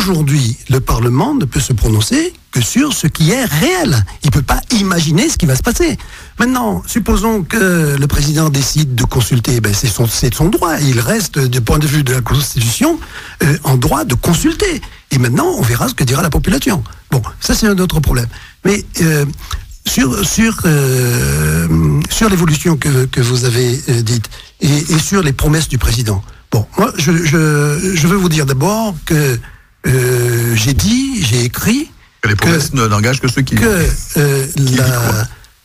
aujourd'hui, le Parlement ne peut se prononcer que sur ce qui est réel. Il ne peut pas imaginer ce qui va se passer. Maintenant, supposons que le président décide de consulter, c'est de son droit. Il reste, du point de vue de la Constitution, en droit de consulter. Et maintenant, on verra ce que dira la population. Bon, ça c'est un autre problème. Mais sur l'évolution que vous avez dite et sur les promesses du président, bon, moi je veux vous dire d'abord que j'ai écrit que les promesses n'engagent que ceux qui...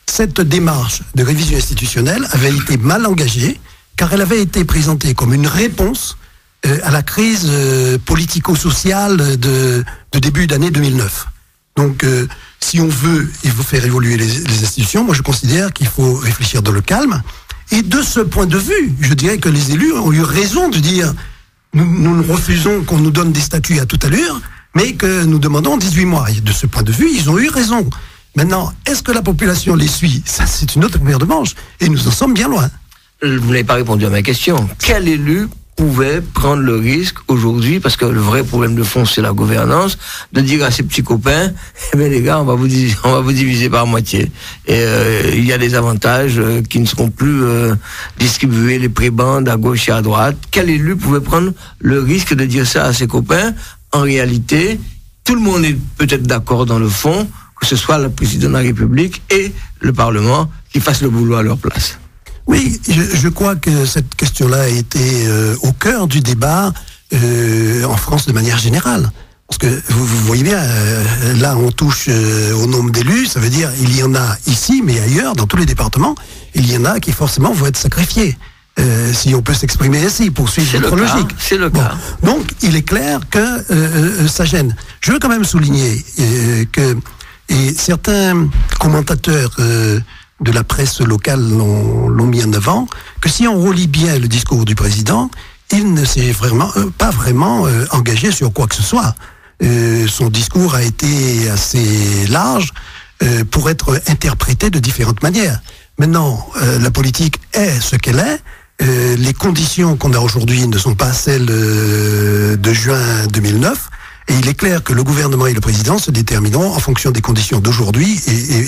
Cette démarche de révision institutionnelle avait été mal engagée, car elle avait été présentée comme une réponse à la crise politico-sociale de début d'année 2009. Donc, si on veut faire évoluer les institutions, moi je considère qu'il faut réfléchir dans le calme. Et de ce point de vue, je dirais que les élus ont eu raison de dire nous refusons qu'on nous donne des statuts à toute allure, mais que nous demandons 18 mois. Et de ce point de vue, ils ont eu raison. Maintenant, est-ce que la population les suit? Ça, c'est une autre paire de manches. Et nous en sommes bien loin. Vous n'avez pas répondu à ma question. Quel élu pouvait prendre le risque aujourd'hui, parce que le vrai problème de fond, c'est la gouvernance, de dire à ses petits copains, eh bien les gars, on va vous diviser par moitié. Et il y a des avantages qui ne seront plus distribués, les prébendes à gauche et à droite. Quel élu pouvait prendre le risque de dire ça à ses copains? En réalité, tout le monde est peut-être d'accord dans le fond, que ce soit le président de la République et le Parlement qui fassent le boulot à leur place. Oui, je crois que cette question-là a été au cœur du débat en France de manière générale. Parce que vous voyez bien, là on touche au nombre d'élus, ça veut dire il y en a ici, mais ailleurs, dans tous les départements, il y en a qui forcément vont être sacrifiés. Si on peut s'exprimer ainsi, pour suivre votre logique. C'est le cas. Donc, il est clair que ça gêne. Je veux quand même souligner que certains commentateurs de la presse locale l'ont mis en avant, que si on relit bien le discours du président, il ne s'est pas vraiment engagé sur quoi que ce soit. Son discours a été assez large pour être interprété de différentes manières. Maintenant, la politique est ce qu'elle est. Les conditions qu'on a aujourd'hui ne sont pas celles de juin 2009. Et il est clair que le gouvernement et le président se détermineront en fonction des conditions d'aujourd'hui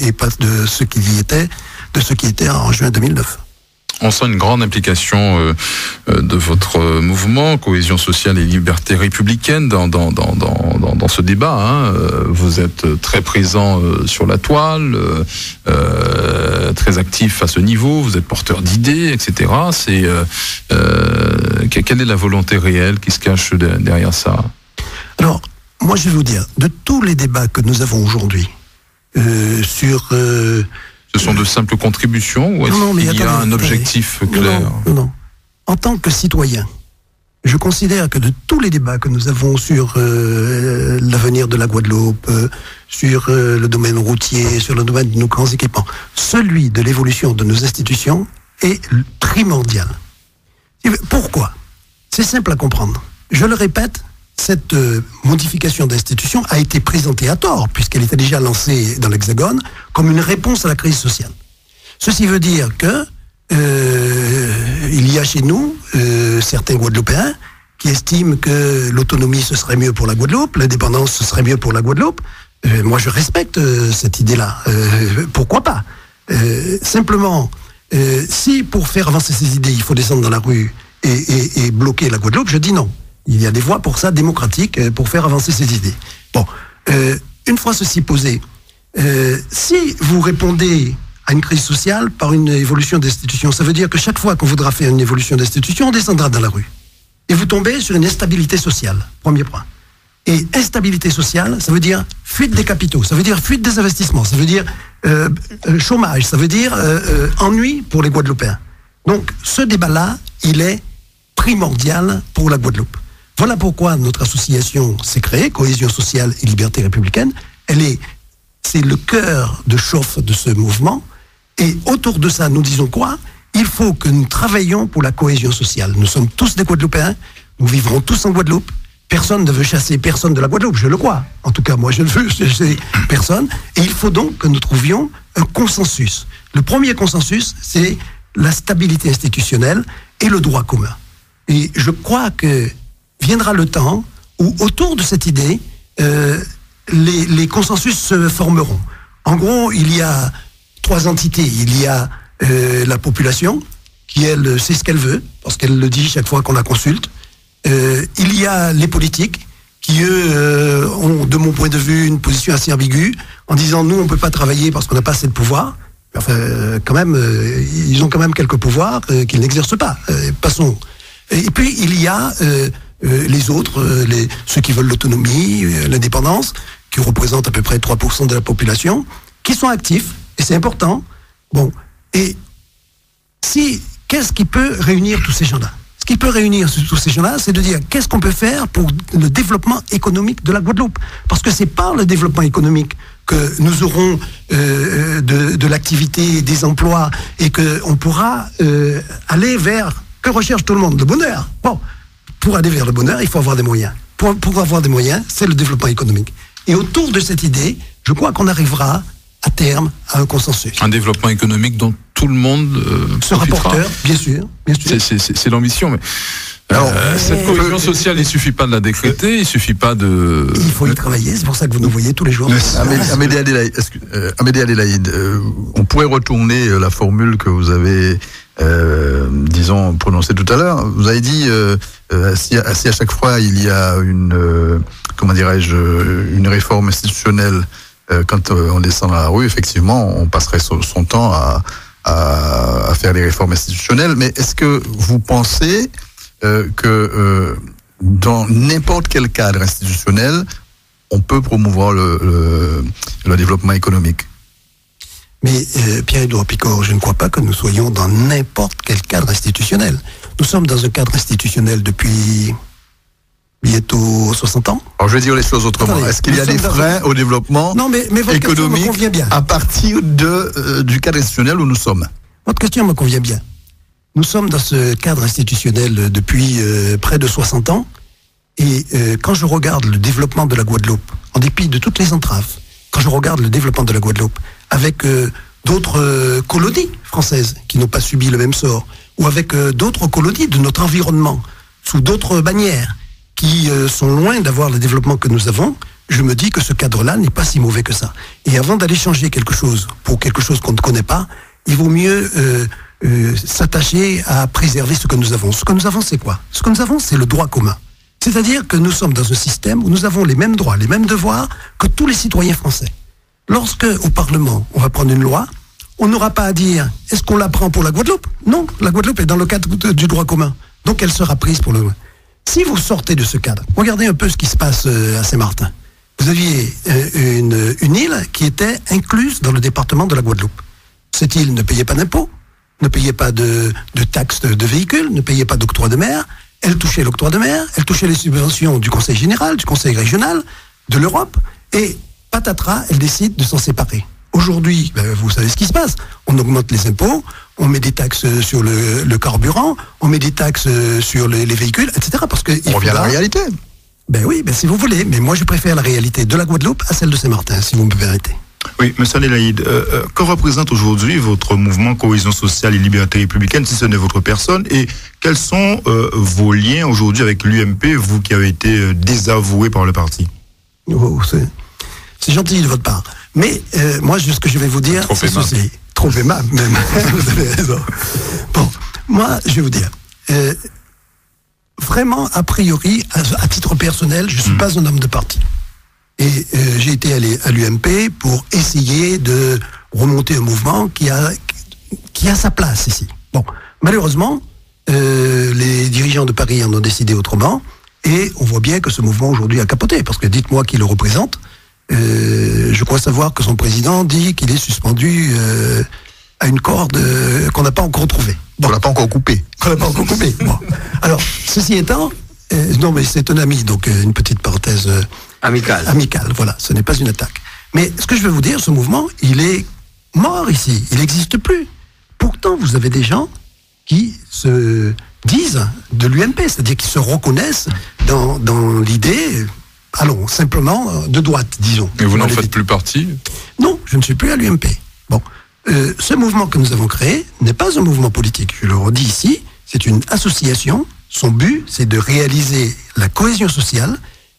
et pas de ce qui était en juin 2009. On sent une grande implication de votre mouvement, Cohésion sociale et liberté républicaine, dans ce débat. Hein. Vous êtes très présent sur la toile, très actif à ce niveau, vous êtes porteur d'idées, etc. Quelle est la volonté réelle qui se cache derrière ça? Alors, moi je vais vous dire, de tous les débats que nous avons aujourd'hui sur... Ce sont de simples contributions ou est-ce qu'il y a un objectif clair? Non. En tant que citoyen, je considère que de tous les débats que nous avons sur l'avenir de la Guadeloupe, sur le domaine routier, sur le domaine de nos grands équipements, celui de l'évolution de nos institutions est primordial. Pourquoi? C'est simple à comprendre. Je le répète, cette modification d'institution a été présentée à tort, puisqu'elle était déjà lancée dans l'Hexagone comme une réponse à la crise sociale. Ceci veut dire que il y a chez nous certains Guadeloupéens qui estiment que l'autonomie ce serait mieux pour la Guadeloupe, l'indépendance ce serait mieux pour la Guadeloupe. Moi je respecte cette idée-là. Pourquoi pas? Simplement, si pour faire avancer ces idées il faut descendre dans la rue et bloquer la Guadeloupe, je dis non. Il y a des voies pour ça, démocratiques, pour faire avancer ces idées. Bon, une fois ceci posé, si vous répondez à une crise sociale par une évolution d'institution, ça veut dire que chaque fois qu'on voudra faire une évolution d'institution, on descendra dans la rue. Et vous tombez sur une instabilité sociale, premier point. Et instabilité sociale, ça veut dire fuite des capitaux, ça veut dire fuite des investissements, ça veut dire chômage, ça veut dire ennui pour les Guadeloupéens. Donc, ce débat-là, il est primordial pour la Guadeloupe. Voilà pourquoi notre association s'est créée, Cohésion sociale et liberté républicaine. C'est le cœur de chauffe de ce mouvement. Et autour de ça, nous disons quoi? Il faut que nous travaillions pour la cohésion sociale. Nous sommes tous des Guadeloupéens, nous vivrons tous en Guadeloupe. Personne ne veut chasser personne de la Guadeloupe, je le crois. En tout cas, moi, je ne veux chasser personne. Et il faut donc que nous trouvions un consensus. Le premier consensus, c'est la stabilité institutionnelle et le droit commun. Et je crois que viendra le temps où autour de cette idée, les consensus se formeront. En gros, il y a 3 entités. Il y a la population, qui elle sait ce qu'elle veut, parce qu'elle le dit chaque fois qu'on la consulte. Il y a les politiques, qui eux ont, de mon point de vue, une position assez ambiguë, en disant nous on peut pas travailler parce qu'on n'a pas assez de pouvoir. Enfin, quand même, ils ont quand même quelques pouvoirs qu'ils n'exercent pas. Passons. Et puis il y a les autres, ceux qui veulent l'autonomie, l'indépendance, qui représentent à peu près 3% de la population, qui sont actifs, et c'est important. Bon, et qu'est-ce qui peut réunir tous ces gens-là ? Ce qui peut réunir tous ces gens-là, c'est de dire qu'est-ce qu'on peut faire pour le développement économique de la Guadeloupe. Parce que c'est par le développement économique que nous aurons de l'activité, des emplois, et qu'on pourra aller vers, que recherche tout le monde, le bonheur. Bon, pour aller vers le bonheur, il faut avoir des moyens. Pour avoir des moyens, c'est le développement économique. Et autour de cette idée, je crois qu'on arrivera à terme à un consensus. Un développement économique dont tout le monde sera porteur, bien sûr. C'est l'ambition, mais alors, cette cohésion sociale, il suffit pas de la décréter, il suffit pas de... Il faut y travailler, c'est pour ça que vous nous voyez tous les jours. Amédée Adélaïde, on pourrait retourner la formule que vous avez, disons, prononcée tout à l'heure. Vous avez dit, si à chaque fois il y a une réforme institutionnelle, quand on descend dans la rue, effectivement, on passerait son temps à faire les réformes institutionnelles. Mais est-ce que vous pensez que dans n'importe quel cadre institutionnel, on peut promouvoir le développement économique? Mais Pierre-Édouard Picot, je ne crois pas que nous soyons dans n'importe quel cadre institutionnel. Nous sommes dans un cadre institutionnel depuis bientôt 60 ans. Alors je vais dire les choses autrement. Attendez, est-ce qu'il y a des freins au développement économique à partir du cadre institutionnel où nous sommes? Votre question me convient bien. Nous sommes dans ce cadre institutionnel depuis près de 60 ans, et quand je regarde le développement de la Guadeloupe, en dépit de toutes les entraves, quand je regarde le développement de la Guadeloupe, avec d'autres colonies françaises qui n'ont pas subi le même sort, ou avec d'autres colonies de notre environnement, sous d'autres bannières, qui sont loin d'avoir le développement que nous avons, je me dis que ce cadre-là n'est pas si mauvais que ça. Et avant d'aller changer quelque chose pour quelque chose qu'on ne connaît pas, il vaut mieux s'attacher à préserver ce que nous avons. Ce que nous avons, c'est quoi? Ce que nous avons, c'est le droit commun. C'est-à-dire que nous sommes dans un système où nous avons les mêmes droits, les mêmes devoirs que tous les citoyens français. Lorsque, au Parlement, on va prendre une loi, on n'aura pas à dire « est-ce qu'on la prend pour la Guadeloupe ?» Non, la Guadeloupe est dans le cadre du droit commun. Donc elle sera prise pour le... Si vous sortez de ce cadre, regardez un peu ce qui se passe à Saint-Martin. Vous aviez une île qui était incluse dans le département de la Guadeloupe. Cette île ne payait pas d'impôts, ne payait pas de taxes de véhicules, ne payait pas d'octroi de mer. Elle touchait l'octroi de mer, elle touchait les subventions du Conseil général, du Conseil régional, de l'Europe, et patatras, elle décide de s'en séparer. Aujourd'hui, vous savez ce qui se passe. On augmente les impôts, on met des taxes sur le carburant, on met des taxes sur les véhicules, etc. Parce que on revient à la réalité. Ben oui, si vous voulez. Mais moi, je préfère la réalité de la Guadeloupe à celle de Saint-Martin, si vous me permettez. Oui, M. Adélaïde, que représente aujourd'hui votre mouvement Cohésion sociale et liberté républicaine, si ce n'est votre personne, et quels sont vos liens aujourd'hui avec l'UMP, vous qui avez été désavoué par le parti? Oh, c'est gentil de votre part. Mais moi, ce que je vais vous dire, c'est ceci. Trop aimable, même. Vous avez raison. Bon, moi, je vais vous dire, vraiment, a priori, à titre personnel, je ne suis pas un homme de parti. Et j'ai été allé à l'UMP pour essayer de remonter un mouvement qui a sa place ici. Bon, malheureusement, les dirigeants de Paris en ont décidé autrement, et on voit bien que ce mouvement aujourd'hui a capoté, parce que dites-moi qui le représente. Je crois savoir que son président dit qu'il est suspendu à une corde qu'on n'a pas encore trouvée. Bon. On l'a pas encore coupé. Bon. Alors, ceci étant, non mais c'est un ami, donc une petite parenthèse amicale, voilà, ce n'est pas une attaque. Mais ce que je veux vous dire, ce mouvement, il est mort ici, il n'existe plus. Pourtant, vous avez des gens qui se disent de l'UMP, c'est-à-dire qui se reconnaissent dans l'idée... Allons, simplement de droite, disons. Mais vous n'en faites plus partie? Non, je ne suis plus à l'UMP. Bon, ce mouvement que nous avons créé n'est pas un mouvement politique. Je le redis ici, c'est une association. Son but, c'est de réaliser la cohésion sociale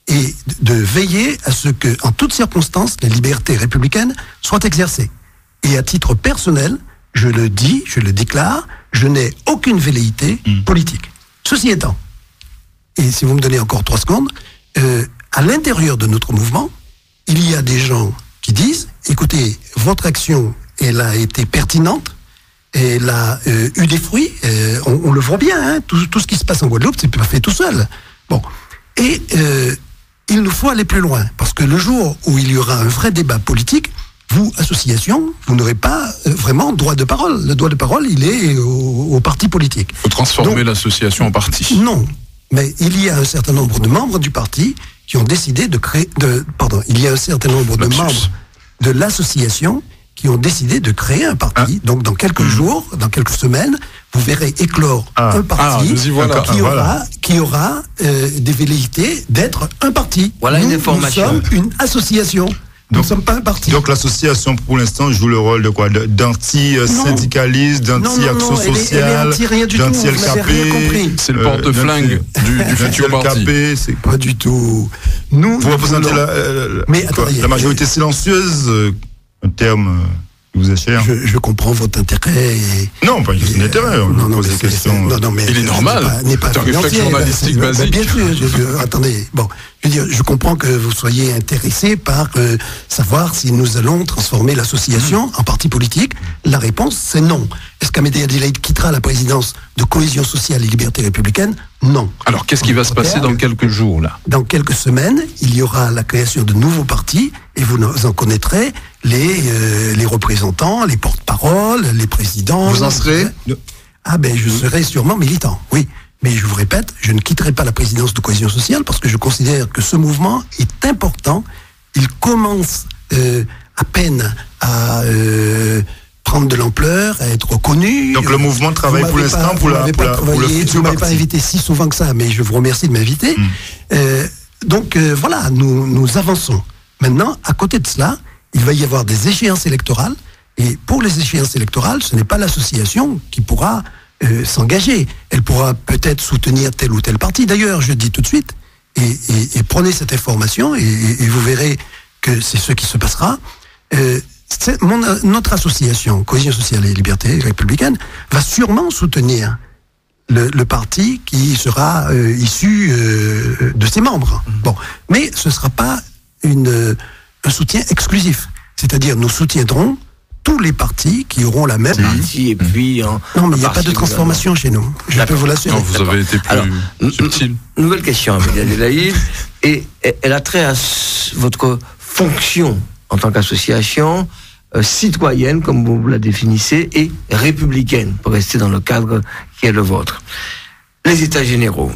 et de veiller à ce que, en toutes circonstances, les libertés républicaines soient exercées. Et à titre personnel, je le dis, je le déclare, je n'ai aucune velléité politique. Ceci étant, et si vous me donnez encore 3 secondes, à l'intérieur de notre mouvement, il y a des gens qui disent, écoutez, votre action, elle a été pertinente, elle a eu des fruits, on le voit bien, hein, tout ce qui se passe en Guadeloupe, c'est pas fait tout seul. Bon, et il nous faut aller plus loin, parce que le jour où il y aura un vrai débat politique, vous, association, vous n'aurez pas vraiment droit de parole. Le droit de parole, il est au parti politique. Il faut transformer l'association en parti. Non, mais il y a un certain nombre de membres du parti qui ont décidé de créer... il y a un certain nombre de membres de l'association qui ont décidé de créer un parti. Donc, dans quelques jours, dans quelques semaines, vous verrez éclore un parti qui aura des velléités d'être un parti. Voilà une information. Nous sommes une association. Nous ne sommes pas un parti. Donc l'association, pour l'instant, joue le rôle de quoi? D'anti-syndicaliste, d'anti-action sociale, d'anti-LKP. C'est le porte-flingue du futur parti. C'est pas du tout. Nous, vous représentez la majorité silencieuse, un terme qui vous est cher. Je comprends votre intérêt. Non, pas juste un intérêt. On pose des questions. Mais il est normal. C'est un réflexe journalistique basique. Bien sûr. Attendez. Bon, je veux dire, je comprends que vous soyez intéressé par savoir si nous allons transformer l'association en parti politique. La réponse, c'est non. Est-ce qu'Amédée Adélaïde quittera la présidence de Cohésion sociale et Liberté républicaine? Non. Alors, qu'est-ce qui va se passer dans quelques jours, là? Dans quelques semaines, il y aura la création de nouveaux partis et vous en connaîtrez les représentants, les porte-paroles, les présidents. Vous en serez? Je serai sûrement militant, oui. Mais je vous répète, je ne quitterai pas la présidence de Cohésion sociale parce que je considère que ce mouvement est important. Il commence à peine à prendre de l'ampleur, à être reconnu. Donc le mouvement travaille pour l'instant pour le futur parti. Vous ne m'avez pas invité si souvent que ça, mais je vous remercie de m'inviter. Voilà, nous avançons. Maintenant, à côté de cela, il va y avoir des échéances électorales. Et pour les échéances électorales, ce n'est pas l'association qui pourra s'engager. Elle pourra peut-être soutenir tel ou tel parti. D'ailleurs, je dis tout de suite, et prenez cette information, et vous verrez que c'est ce qui se passera. Notre association, Cohésion sociale et Liberté républicaine, va sûrement soutenir le parti qui sera issu de ses membres. Bon, mais ce ne sera pas un soutien exclusif. C'est-à-dire, nous soutiendrons tous les partis qui auront la même... Et puis, non, mais il n'y a pas de transformation chez nous. Je peux vous l'assurer. Non, vous avez été plus subtil. Nouvelle question, Amédée Adélaïde. Et elle a trait à votre fonction en tant qu'association citoyenne, comme vous la définissez, et républicaine, pour rester dans le cadre qui est le vôtre. Les États généraux.